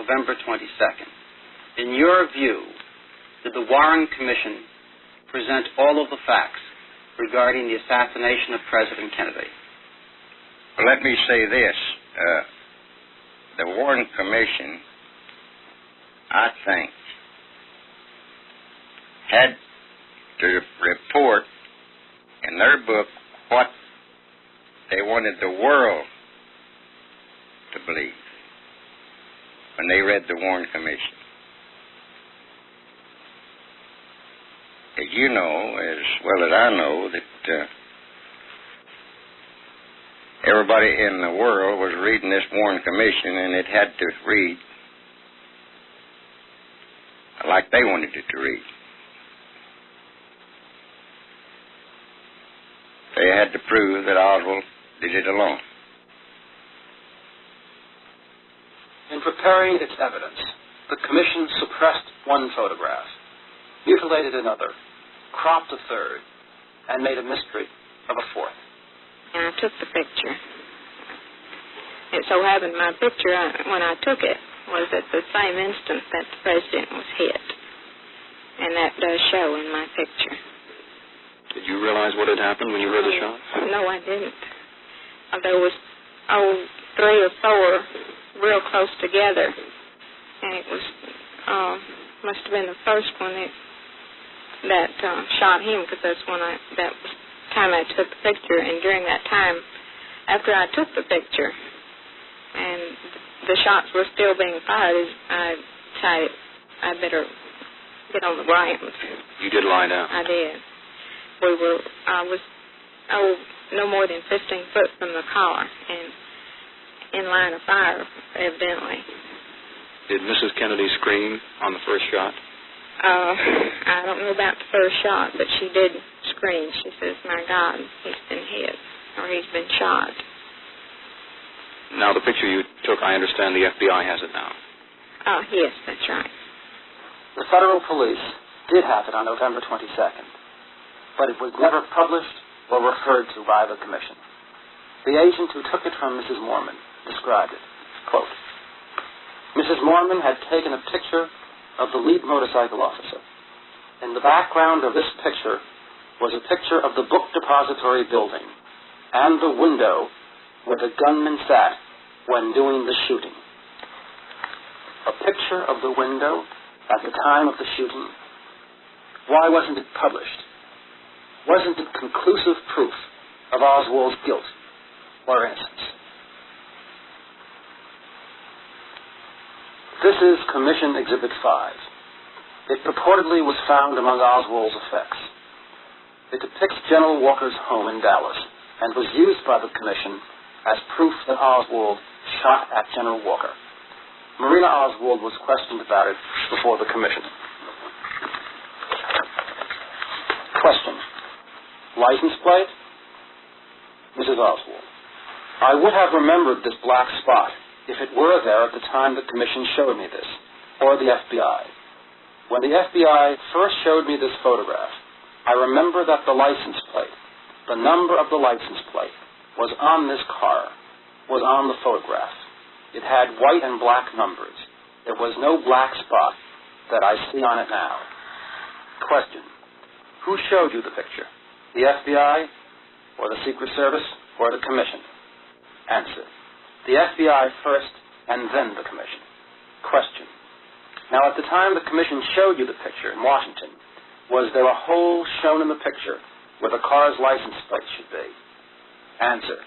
November 22nd. In your view, did the Warren Commission present all of the facts regarding the assassination of President Kennedy? Well, let me say this. The Warren Commission, I think, had to report in their book what they wanted the world to believe when they read the Warren Commission. As you know, as well as I know, that everybody in the world was reading this Warren Commission, and it had to read like they wanted it to read. They had to prove that Oswald did it alone. In preparing its evidence, the Commission suppressed one photograph, mutilated another, cropped a third, and made a mystery of a fourth. And I took the picture. It so happened my picture, when I took it, was at the same instant that the President was hit. And that does show in my picture. Did you realize what had happened when you heard the shot? No, I didn't. There was, 3 or 4 real close together. And it was, must have been the first one that shot him, because that was the time I took the picture. And during that time, after I took the picture, and the shots were still being fired, I decided I'd better get on the ground. You did lie down? I did. I was no more than 15 foot from the car and in line of fire, evidently. Did Mrs. Kennedy scream on the first shot? I don't know about the first shot, but she did scream. She says, "My God, he's been hit, or he's been shot." Now, the picture you took, I understand the FBI has it now. Yes, that's right. The federal police did have it on November 22nd, but it was never published or referred to by the Commission. The agent who took it from Mrs. Mormon described it, quote, "Mrs. Mormon had taken a picture of the lead motorcycle officer. In the background of this picture was a picture of the book depository building and the window where the gunman sat when doing the shooting. A picture of the window at the time of the shooting. Why wasn't it published? Wasn't it conclusive proof of Oswald's guilt or innocence?" This is Commission Exhibit 5. It purportedly was found among Oswald's effects. It depicts General Walker's home in Dallas and was used by the Commission as proof that Oswald shot at General Walker. Marina Oswald was questioned about it before the Commission. Question. License plate? Mrs. Oswald. I would have remembered this black spot if it were there at the time the Commission showed me this, or the FBI. When the FBI first showed me this photograph, I remember that the license plate, the number of the license plate, was on this car, was on the photograph. It had white and black numbers. There was no black spot that I see on it now. Question. Who showed you the picture? The FBI, or the Secret Service, or the Commission? Answer. The FBI first, and then the Commission. Question. Now, at the time the Commission showed you the picture in Washington, was there a hole shown in the picture where the car's license plate should be? Answer.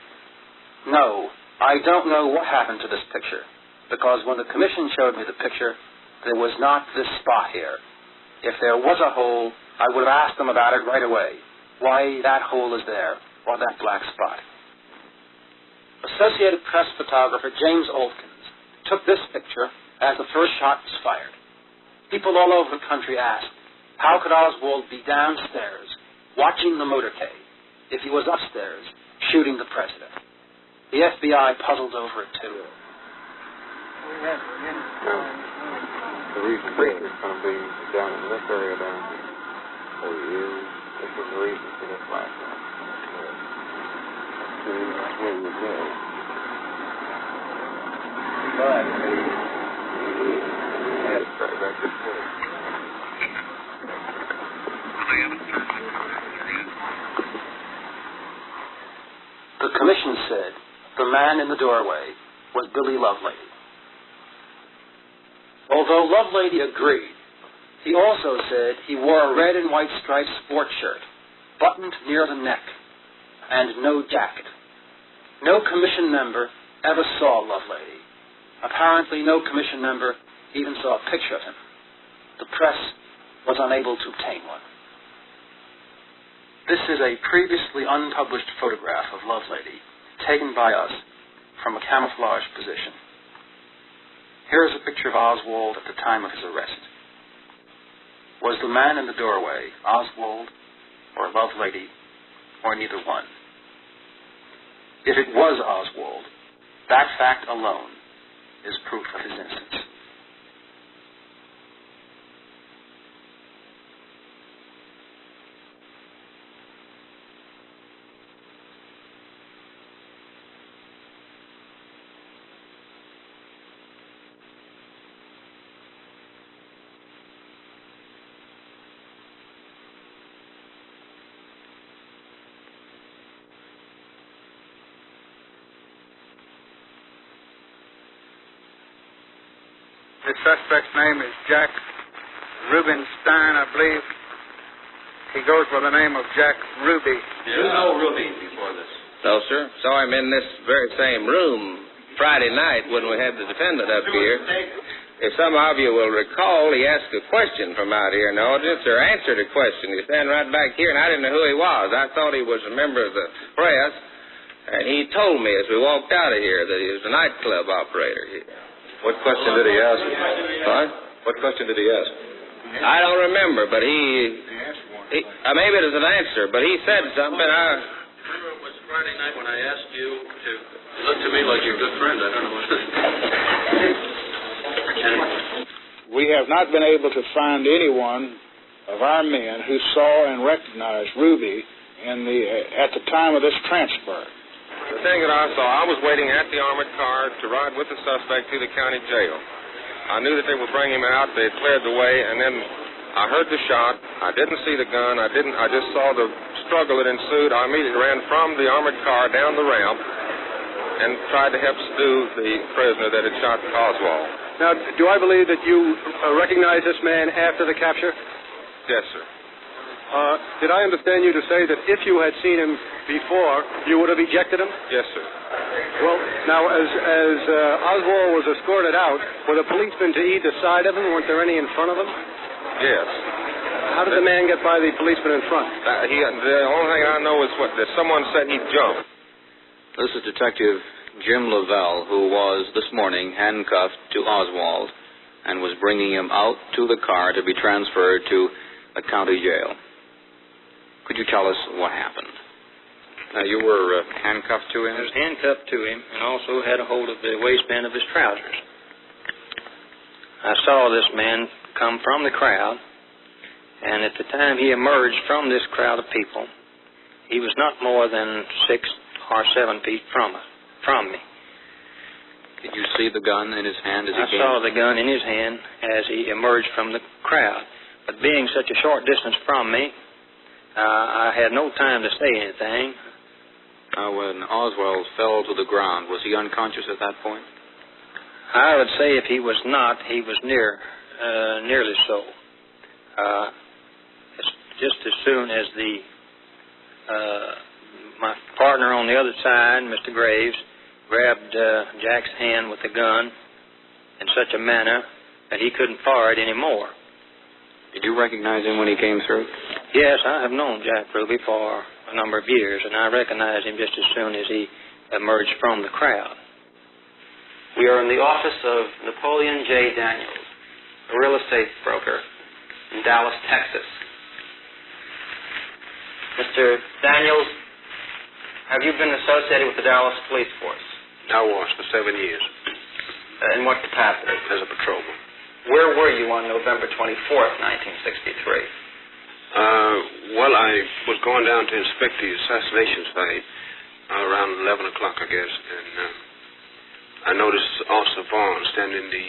No, I don't know what happened to this picture, because when the Commission showed me the picture, there was not this spot here. If there was a hole, I would have asked them about it right away, why that hole is there, or that black spot. Associated Press photographer James Olkins took this picture as the first shot was fired. People all over the country asked, how could Oswald be downstairs watching the motorcade if he was upstairs shooting the president? The FBI puzzled over it too. The reason being it's going to be down in this area down here. For years. This is the reason for this last one. That's where we go. the man in the doorway was Billy Lovelady. Although Lovelady agreed, he also said he wore a red and white striped sport shirt, buttoned near the neck, and no jacket. No commission member ever saw Lovelady. Apparently, no commission member even saw a picture of him. The press was unable to obtain one. This is a previously unpublished photograph of Lovelady, taken by us from a camouflage position. Here is a picture of Oswald at the time of his arrest. Was the man in the doorway Oswald or Lovelady, or neither one? If it was Oswald, that fact alone is proof of his innocence. The suspect's name is Jack Rubenstein, I believe. He goes by the name of Jack Ruby. You know Ruby before this? No, sir. Saw him in this very same room Friday night when we had the defendant up here. If some of you will recall, he asked a question from out here in the audience, or answered a question. He stand right back here, and I didn't know who he was. I thought he was a member of the press, and he told me as we walked out of here that he was a nightclub operator here. What question did he ask? What? What question did he ask? I don't remember, but maybe it was an answer, but he said something. Remember it was Friday night when I asked you to look to me like your good friend. I don't know what. We have not been able to find anyone of our men who saw and recognized Ruby at the time of this transfer. The thing that I saw, I was waiting at the armored car to ride with the suspect to the county jail. I knew that they would bring him out. They had cleared the way, and then I heard the shot. I didn't see the gun. I just saw the struggle that ensued. I immediately ran from the armored car down the ramp and tried to help subdue the prisoner that had shot Oswald. Now, do I believe that you recognize this man after the capture? Yes, sir. Did I understand you to say that if you had seen him before, you would have ejected him? Yes, sir. Well, now, as Oswald was escorted out, were the policemen to either side of him? Weren't there any in front of him? Yes. How did the man get by the policeman in front? The only thing I know is that someone said he jumped. This is Detective Jim Lavelle, who was this morning handcuffed to Oswald and was bringing him out to the car to be transferred to the county jail. Could you tell us what happened? You were handcuffed to him? I was handcuffed to him and also had a hold of the waistband of his trousers. I saw this man come from the crowd, and at the time he emerged from this crowd of people, he was not more than 6 or 7 feet from me. Did you see the gun in his hand as he came? I saw the gun in his hand as he emerged from the crowd. But being such a short distance from me, I had no time to say anything. When Oswald fell to the ground, was he unconscious at that point? I would say if he was not, he was nearly so. Just as soon as my partner on the other side, Mr. Graves, grabbed Jack's hand with the gun in such a manner that he couldn't fire it anymore. Did you recognize him when he came through? Yes, I have known Jack Ruby for a number of years, and I recognized him just as soon as he emerged from the crowd. We are in the office of Napoleon J. Daniels, a real estate broker in Dallas, Texas. Mr. Daniels, have you been associated with the Dallas Police Force? I was for 7 years. In what capacity? As a patrolman. Where were you on November 24th, 1963? Well, I was going down to inspect the assassination site around 11 o'clock, I guess, and I noticed Officer Vaughn standing in the